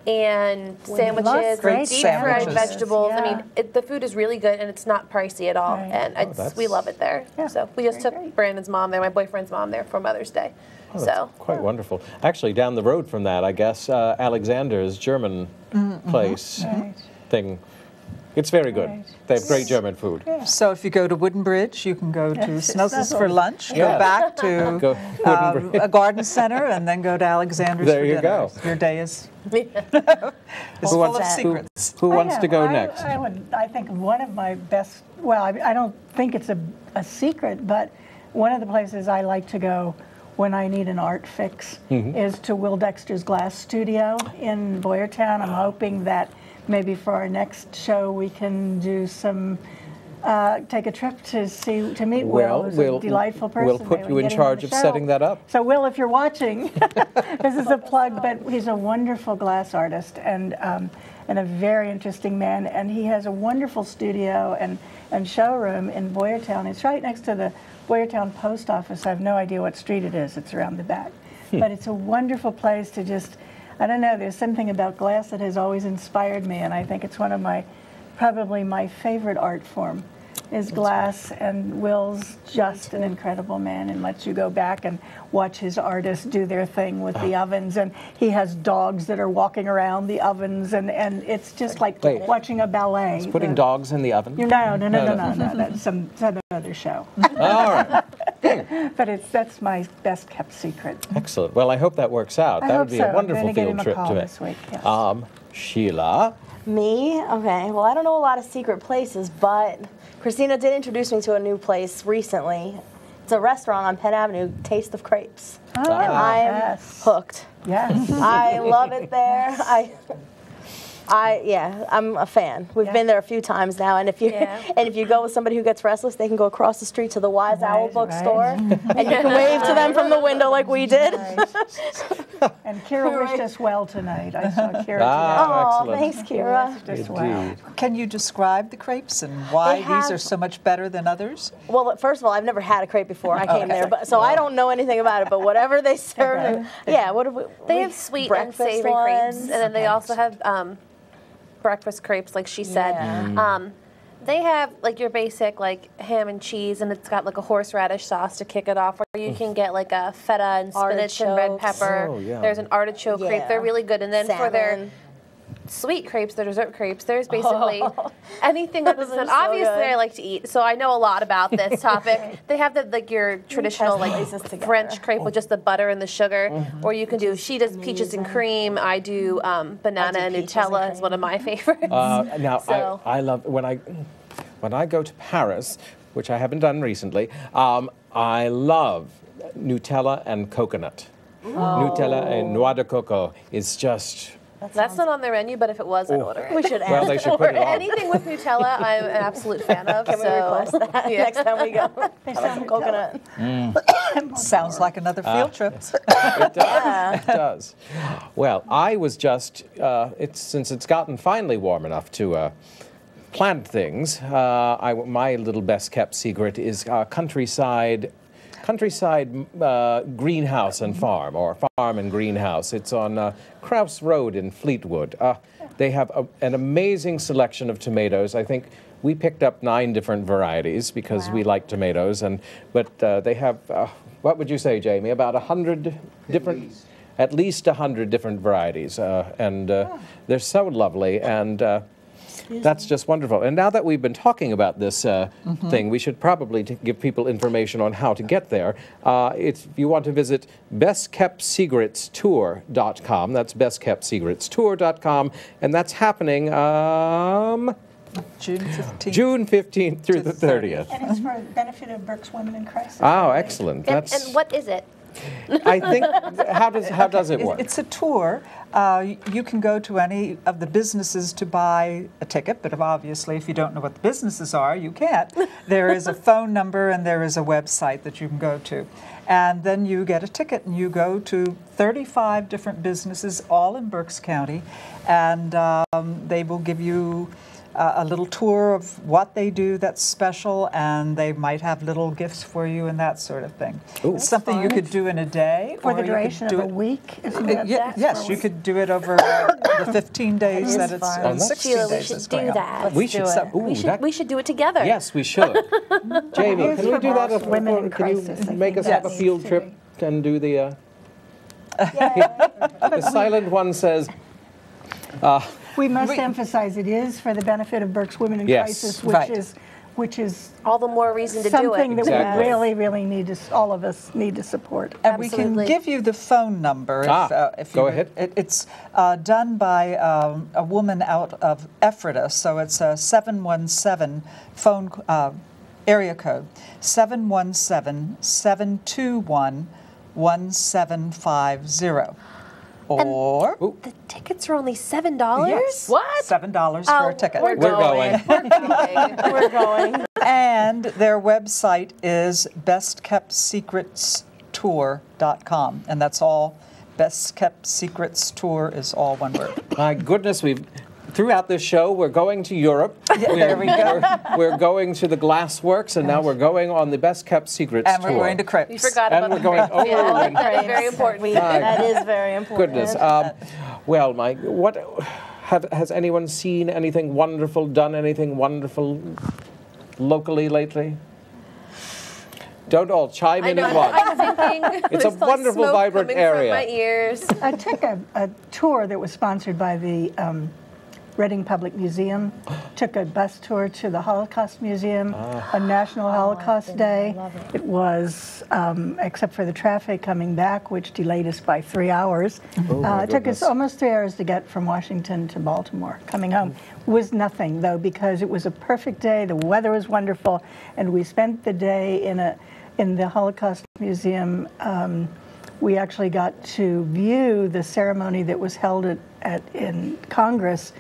and sandwiches, deep-fried vegetables. Yeah. I mean, the food is really good, and it's not pricey at all. And we love it there. Yeah, so we just took Brandon's mom there, my boyfriend's mom there for Mother's Day. Oh, that's quite wonderful. Actually, down the road from that, I guess, Alexander's German place thing. It's very good. They have great German food. Yeah. So if you go to Wooden Bridge, you can go to Snuzzles for lunch, go back to a garden center, and then go to Alexander's for dinner. There you go. Your day is full of secrets. Who wants to go next? I think one of my best, well, I don't think it's a secret, but one of the places I like to go when I need an art fix is to Will Dexter's Glass Studio in Boyertown. I'm hoping that maybe for our next show we can do some, take a trip to meet Will, who's a delightful person. We'll put you in charge of setting that up. So Will, if you're watching, this is a plug, but he's a wonderful glass artist and a very interesting man, and he has a wonderful studio and showroom in Boyertown. It's right next to the Boyertown Post Office. I have no idea what street it is. It's around the back. But it's a wonderful place to just, I don't know, there's something about glass that has always inspired me, and I think it's one of probably my favorite art form is glass, and Will's just an incredible man and lets you go back and watch his artists do their thing with the ovens, and he has dogs that are walking around the ovens, and it's just like watching a ballet. He's putting dogs in the oven? No, that's some other show. All right. But that's my best kept secret. Excellent. Well, I hope that works out. That would be a wonderful field trip to this week, yes. Sheila? Me? Okay. Well, I don't know a lot of secret places, but Christina did introduce me to a new place recently. It's a restaurant on Penn Avenue, Taste of Crepes. Oh, and I'm hooked. Yes. I love it there. I'm a fan. We've been there a few times now, and if you go with somebody who gets restless, they can go across the street to the Wise Owl bookstore, and you can wave to them from the window like we did. And Kira wished us well tonight. I saw Kira today. Oh, thanks, Kira. Well. Can you describe the crepes and why these are so much better than others? Well, first of all, I've never had a crepe before I came there, so I don't know anything about it. But whatever they serve, they have sweet and savory crepes, and then they also have breakfast crepes, like she said. They have like your basic like ham and cheese, and it's got like a horseradish sauce to kick it off, or you can get like a feta and spinach and red pepper. Oh, yeah. There's an artichoke crepe. They're really good. And then for their sweet crepes, the dessert crepes, there's basically anything that isn't. Obviously, I like to eat, so I know a lot about this topic. They have your traditional like French crepe with just the butter and the sugar, or you can do. She does peaches and cream. I do banana and Nutella. Is one of my favorites. Now I love when I go to Paris, which I haven't done recently. I love Nutella and coconut. Nutella and noix de coco is just. That's not on their menu, but if it was, I'd order it. We should ask. Well, they should put it on. Anything with Nutella, I'm an absolute fan of. Can we request that next time we go? Have some coconut. Sounds like another field trip. It does. It does. Well, I was just, since it's gotten finally warm enough to plant things, my little best kept secret is countryside greenhouse and farm, or farm and greenhouse. It's on Krause Road in Fleetwood. They have an amazing selection of tomatoes. I think we picked up 9 different varieties because we like tomatoes, but they have, what would you say, Jamie, about 100 different, at least 100 different varieties, and they're so lovely, and that's just wonderful. And now that we've been talking about this thing, we should probably give people information on how to get there. If you want to visit bestkeptsecretstour.com, that's bestkeptsecretstour.com, and that's happening June 15th through the 30th. And it's for the benefit of Berks Women in Crisis. Oh, excellent. And what is it? I think, how does it work? It's a tour. You can go to any of the businesses to buy a ticket, but obviously if you don't know what the businesses are, you can't. There is a phone number and there is a website that you can go to. And then you get a ticket and you go to 35 different businesses, all in Berks County, and they will give you a little tour of what they do that's special, and they might have little gifts for you and that sort of thing. Ooh. It's something you could do in a day. For the duration of a week? Yes, you could do it over the 15 days that it's, or 16 Sheila, days we it's should going do on. that. We should we should do it together. Yes, we should. Jamie, can we do that? Women in Can crisis, you make us have a field trip and do the... The silent one says... we must emphasize it is for the benefit of Berks Women in Yes. Crisis, which is all the more reason to do it. Something that we really need to, all of us need to support. And we can give you the phone number. If go ahead. It's done by a woman out of Ephrata, so it's a 717 phone area code, 717-721-1750. Or the tickets are only $7. Yes. What? $7 for a ticket. We're going. We're going. And their website is bestkeptsecretstour.com, and that's all. Best Kept Secrets Tour is all one word. My goodness, throughout this show, we're going to Europe. There we go. We're going to the Glass Works, and now we're going on the Best Kept Secrets and tour. we're going to crepes. We forgot about we're going. Oh, that is very important. That is very important. Goodness. Well, Mike, has anyone seen anything wonderful, done anything wonderful locally lately? Don't all chime in at once. I'm thinking. It's a wonderful, vibrant area. From my ears. I took a tour that was sponsored by the Reading Public Museum, took a bus tour to the Holocaust Museum on National Holocaust Day. It was, except for the traffic coming back, which delayed us by 3 hours. It took us almost 3 hours to get from Washington to Baltimore. Coming home was nothing, though, because it was a perfect day, the weather was wonderful, and we spent the day in the Holocaust Museum. We actually got to view the ceremony that was held in Congress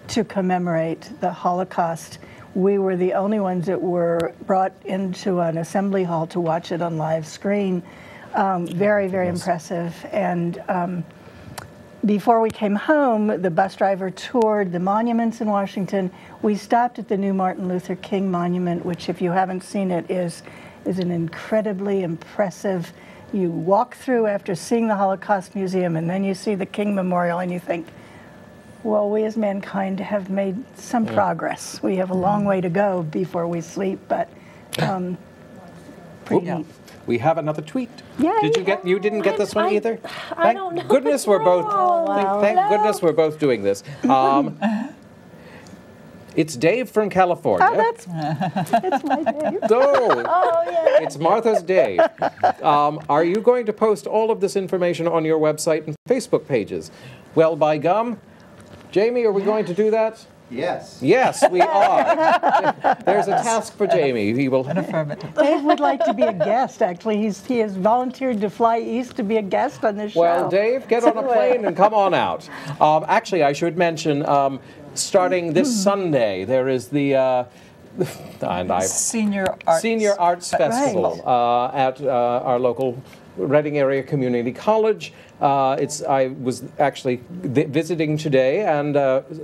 to commemorate the Holocaust. We were the only ones that were brought into an assembly hall to watch it on live screen. Very, very impressive. And before we came home, the bus driver toured the monuments in Washington. We stopped at the new Martin Luther King Monument, which, if you haven't seen it, is an incredibly impressive. You walk through after seeing the Holocaust Museum, and then you see the King Memorial, and you think, well, we as mankind have made some progress. We have a long way to go before we sleep, but pretty neat. We have another tweet. Yay. You didn't get this one either? I don't know. Goodness we're both. Thank goodness we're both doing this. It's Dave from California. Oh, that's my Dave. Oh, yeah. It's Martha's Dave. Are you going to post all of this information on your website and Facebook pages? Well, by gum, Jamie, are we going to do that? Yes. Yes, we are. There's a task for Jamie. He will. An affirmative. Dave would like to be a guest, actually. He has volunteered to fly east to be a guest on this show. Well, Dave, get on a plane and come on out. Actually, I should mention, starting this Sunday, there is the Senior Arts Festival at our local Reading Area Community College. I was actually visiting today and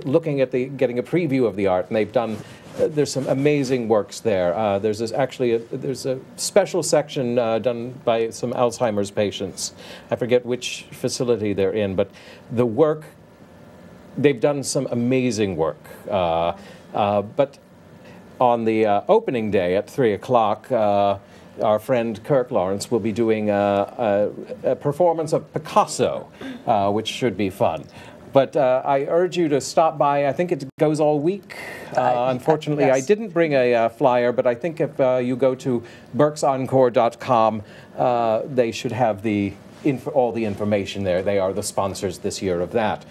looking at getting a preview of the art, and they've done. There's some amazing works there. There's there's a special section done by some Alzheimer's patients. I forget which facility they're in, but the work. They've done some amazing work. But on the opening day at 3 o'clock. Our friend Kirk Lawrence will be doing a performance of Picasso, which should be fun. But I urge you to stop by. I think it goes all week. Unfortunately, yes. I didn't bring a flyer, but I think if you go to berksencore.com, they should have the all the information there. They are the sponsors this year of that.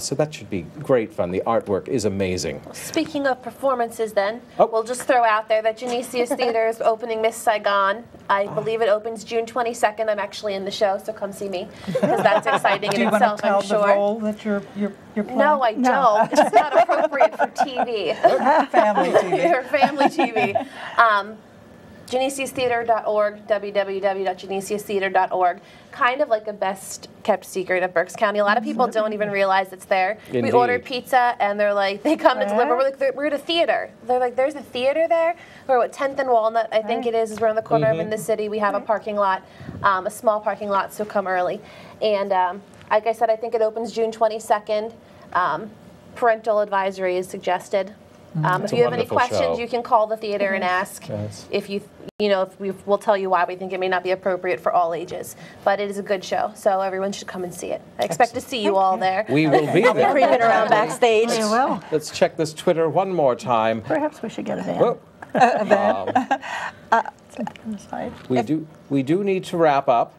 So that should be great fun. The artwork is amazing. Speaking of performances then, we'll just throw out there that Genesius Theater is opening Miss Saigon. I believe it opens June 22nd. I'm actually in the show, so come see me, because that's exciting in itself, I'm sure. Do you want to tell the role that you're playing? No, I don't. It's not appropriate for TV. Family TV. For family TV. GenesiusTheater.org, www.genesiustheater.org. Kind of like a best kept secret of Berks County. A lot of people don't even realize it's there. Indeed. We order pizza and they're like, they come to deliver. We're like, we're at a theater. They're like, there's a theater there? We're at 10th and Walnut, I think it is around the corner of in the city. We have a parking lot, a small parking lot, so come early. And like I said, I think it opens June 22nd. Parental advisory is suggested. If you have any questions, you can call the theater and ask. If we'll tell you why we think it may not be appropriate for all ages. But it is a good show, so everyone should come and see it. I expect to see you all there. We will be there. I'll be creeping around backstage. Let's check this Twitter one more time. Perhaps we should get a van. We do need to wrap up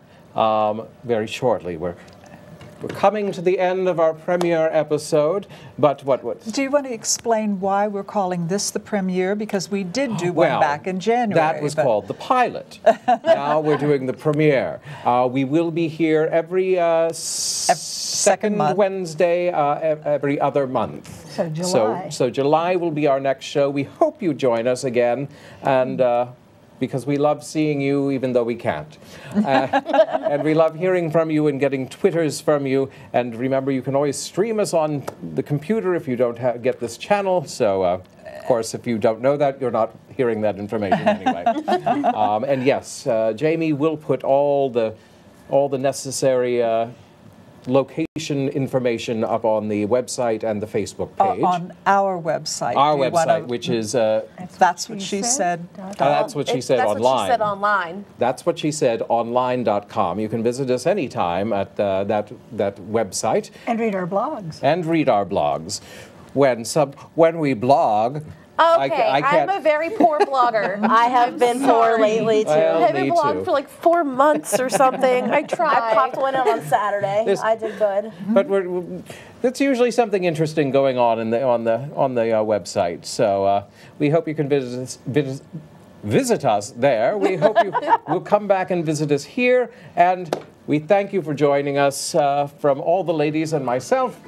very shortly. We're coming to the end of our premiere episode, but what? Do you want to explain why we're calling this the premiere? Because we did do one back in January. That was called the pilot. Now we're doing the premiere. We will be here every second Wednesday every other month. So July. So July will be our next show. We hope you join us again, and because we love seeing you even though we can't. And we love hearing from you and getting Twitters from you. And remember, you can always stream us on the computer if you don't get this channel. So, of course, if you don't know that, you're not hearing that information anyway. And yes, Jamie will put all the necessary location information up on the website and the Facebook page. On our website. Our website, which is... That's what she said. That's what she said online. That's what she said online. That's what she said online.com. You can visit us anytime at that website. And read our blogs. And read our blogs. When we blog... Okay, I'm a very poor blogger. I have been poor lately, too. Well, I haven't blogged for like 4 months or something. I tried. I popped one out on Saturday. I did good. But that's usually something interesting going on on the website. So we hope you can visit us there. We hope you will come back and visit us here. And we thank you for joining us from all the ladies and myself.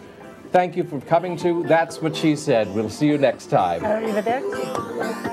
Thank you for coming to That's What She Said. We'll see you next time. Arrivederci.